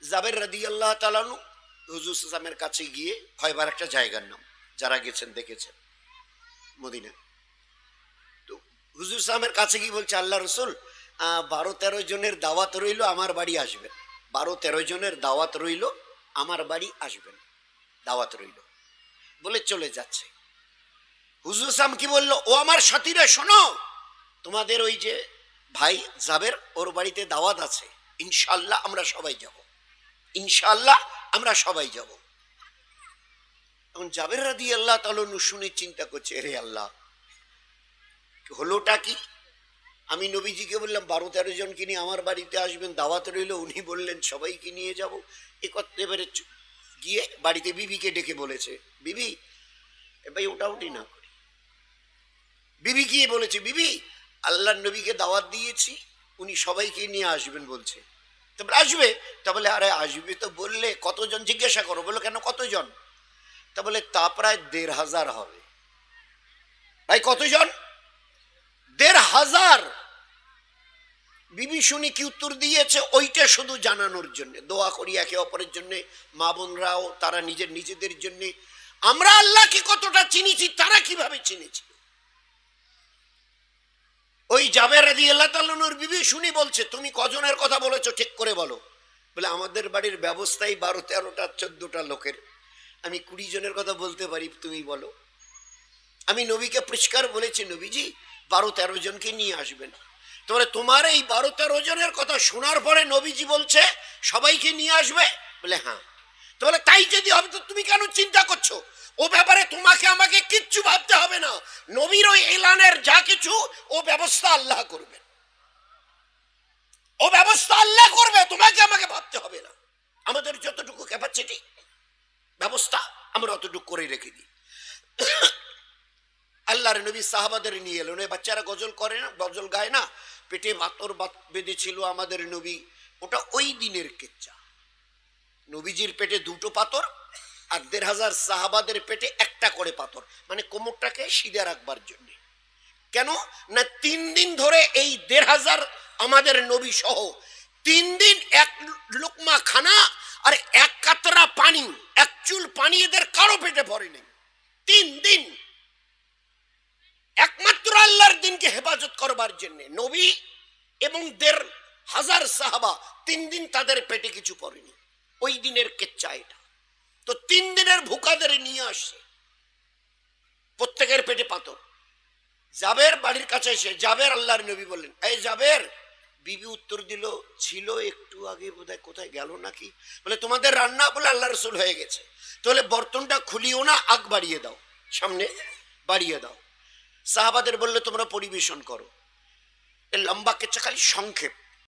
জাবের রাদিয়াল্লাহু তাআলা আনহু হুজুর সাল্লামের কাছে গিয়ে, খয়বার একটা জায়গার নাম, যারা গেছেন দেখেছেন মদিনা। তো হুজুর সাল্লামের কাছে গিয়ে বলছে, আল্লাহ রসুল 12-13 জনের দাওয়াত রইল, আমার বাড়ি আসবেন। 12-13 জনের দাওয়াত রইল, আমার বাড়ি আসবেন, দাওয়াত রইল বলে চলে যাচ্ছে। হুজুর সাল্লাম কি বললো, ও আমার সাথীরা শোনো, তোমাদের ওই যে ভাই জাবের, ওর বাড়িতে দাওয়াত আছে, ইনশাআল্লাহ আমরা সবাই যাব, ইনশাআল্লাহ আমরা সবাই যাব। তখন জাবের রাদিয়াল্লাহু তাআলা আনহু শুনে চিন্তা করছে, রে আল্লাহ, হলোটা কি? আমি নবীজিকে বললাম 12-13 জনকে নিয়ে আমার বাড়িতে আসবেন, দাওয়াত রইল, উনি বললেন সবাইকে নিয়ে যাব। এ কথা এবারে গিয়ে বাড়িতে বিবিকে ডেকে বলেছে, বিবি ভাই ওটাউটি না করি। বিবি গিয়ে বলেছে, বিবি আল্লাহর নবীকে দাওয়াত দিয়েছি, উনি সবাইকে নিয়ে আসবেন বলছে। তারপরে আসবে, তা বলে আরে আসবে তো বললে কতজন জিজ্ঞাসা করো, বলো কেন কতজন? তা বলে তা প্রায় 1500 হবে। ভাই কতজন? 1500। বিবি শুনি কি উত্তর দিয়েছে, ওইটা শুধু জানানোর জন্য, দোয়া করি একে অপরের জন্য, মা বোনরাও তারা নিজেদের জন্য, আমরা আল্লাহকে কতটা চিনেছি, তারা কিভাবে চিনেছি। ওই জাবের রাদিয়াল্লাহু তাআলা আনহুর বিবি শুনি বলছে, তুমি কজনের কথা বলেছো ঠিক করে বলো। বলে আমাদের বাড়ির ব্যবস্থাই 12-13টা 14টা লোকের, আমি 20 জনের কথা বলতে পারি, তুমি বলো। আমি নবীকে পরিষ্কার বলেছি, নবীজি 12-13 জনকে নিয়ে আসবেন। তাহলে তোমার এই 12-13 জনের কথা শোনার পরে নবীজি বলছে সবাইকে নিয়ে আসবে? বলে হ্যাঁ। তাহলে তাই যদি হবে তো তুমি কেন চিন্তা করছো? ও ব্যাপারে তোমাকে আমাকে কিচ্ছু ভাবতে হবে না, নবীর ওই এলানের যা কিছু ও ব্যবস্থা আল্লাহ করবে, ও ব্যবস্থা আল্লাহ করবে, তোমাকে আমাকে ভাবতে হবে না। আমাদের যতটুকু ক্যাপাসিটি ব্যবস্থা আমরা অতটুকু করে রেখে দিই। আল্লাহর নবী সাহাবাদের নিয়ে এলেন, বাচ্চারা গজল করে না, গজল গায় না, পেটে মাতর বেঁধেছিল আমাদের নবী, ওটা ওই দিনের কেচ্চা। নবীজির পেটে 2টো পাথর আর 1500 সাহাবাদের পেটে একটা করে পাথর, মানে কোমরটাকে সিধা রাখবার জন্য। কেন না 3 দিন ধরে এই 1500 আমাদের নবী সহ 3 দিন এক লোকমা খানা আর এক কাতরা পানি, এক চুল পানি এদের কারো পেটে পড়েনি 3 দিন, একমাত্র আল্লাহর দিনকে হেফাজত করবার জন্য। নবী এবং 1500 সাহাবা 3 দিন তাদের পেটে কিছু পড়েনি, ওই দিনের কেচ্চা এটা। তো 3 দিনের ভুকাদের নিয়ে আসছে, প্রত্যেকের পেটে পাথর। জাবের বাড়ির কাছে এসে জাবের আল্লাহর নবী বললেন, এই জাবের। বিবি উত্তর দিল, ছিল একটু আগে বোধহয় কোথায় গেল নাকি। বলে তোমাদের রান্না? বলে আল্লাহ রসুল হয়ে গেছে। তাহলে বর্তনটা খুলিও না, আগ বাড়িয়ে দাও, সামনে বাড়িয়ে দাও। সাহাবাদের বললে তোমরা পরিবেশন করো। লম্বা কেচ্চা, খালি সংক্ষেপ,